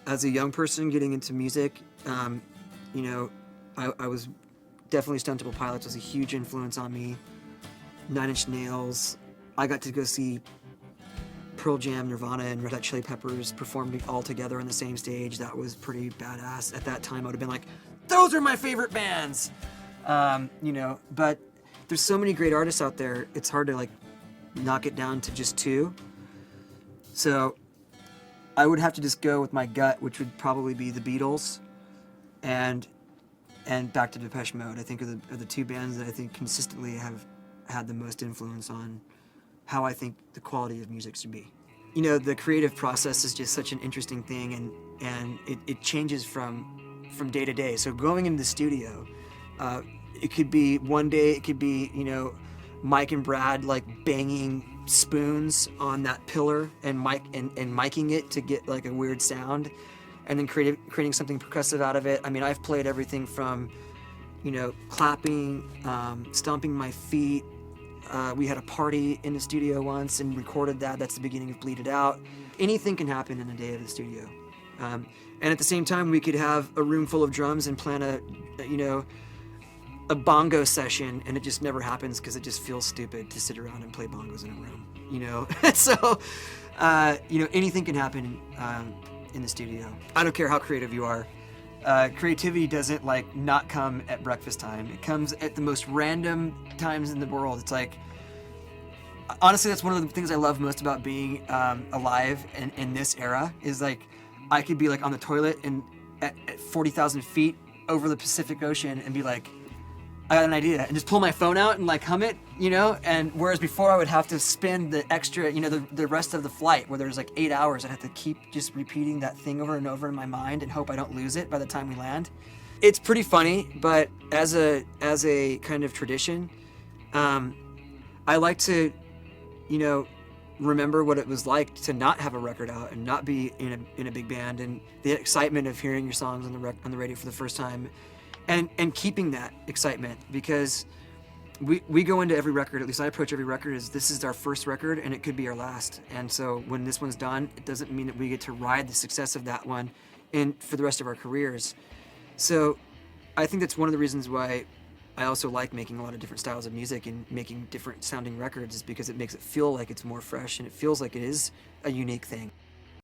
As a young person getting into music, you know, I was definitely Stone Temple Pilots was a huge influence on me. Nine Inch Nails. I got to go see Pearl Jam, Nirvana, and Red Hot Chili Peppers performed all together on the same stage. That was pretty badass. At that time, I would have been like, those are my favorite bands! You know, but there's so many great artists out there, it's hard to like knock it down to just two. So I would have to just go with my gut, which would probably be the Beatles and back to Depeche Mode. I think are the two bands that I think consistently have had the most influence on how I think the quality of music should be. You know, the creative process is just such an interesting thing, and it changes from day to day. So going into the studio, it could be one day, it could be, you know, Mike and Brad like banging spoons on that pillar and miking it to get like a weird sound, and then creating something percussive out of it. I mean, I've played everything from, you know, clapping, stomping my feet. We had a party in the studio once and recorded that. That's the beginning of Bleed It Out. Anything can happen in a day of the studio. And at the same time, we could have a room full of drums and plan a bongo session, and it just never happens because it just feels stupid to sit around and play bongos in a room, you know? So, you know, anything can happen in the studio. I don't care how creative you are. Creativity doesn't like not come at breakfast time. It comes at the most random times in the world. It's like, honestly, that's one of the things I love most about being alive in this era is like, I could be like on the toilet and at 40,000 feet over the Pacific Ocean and be like, I got an idea, and just pull my phone out and like hum it, you know? And whereas before I would have to spend the extra, you know, the rest of the flight, where there's like 8 hours, I'd have to keep just repeating that thing over and over in my mind and hope I don't lose it by the time we land. It's pretty funny, but as a kind of tradition, I like to, you know, remember what it was like to not have a record out and not be in a big band, and the excitement of hearing your songs on the radio for the first time. And keeping that excitement, because we go into every record, at least I approach every record as this is our first record and it could be our last. And so when this one's done, it doesn't mean that we get to ride the success of that one and for the rest of our careers. So I think that's one of the reasons why I also like making a lot of different styles of music and making different sounding records, is because it makes it feel like it's more fresh and it feels like it is a unique thing.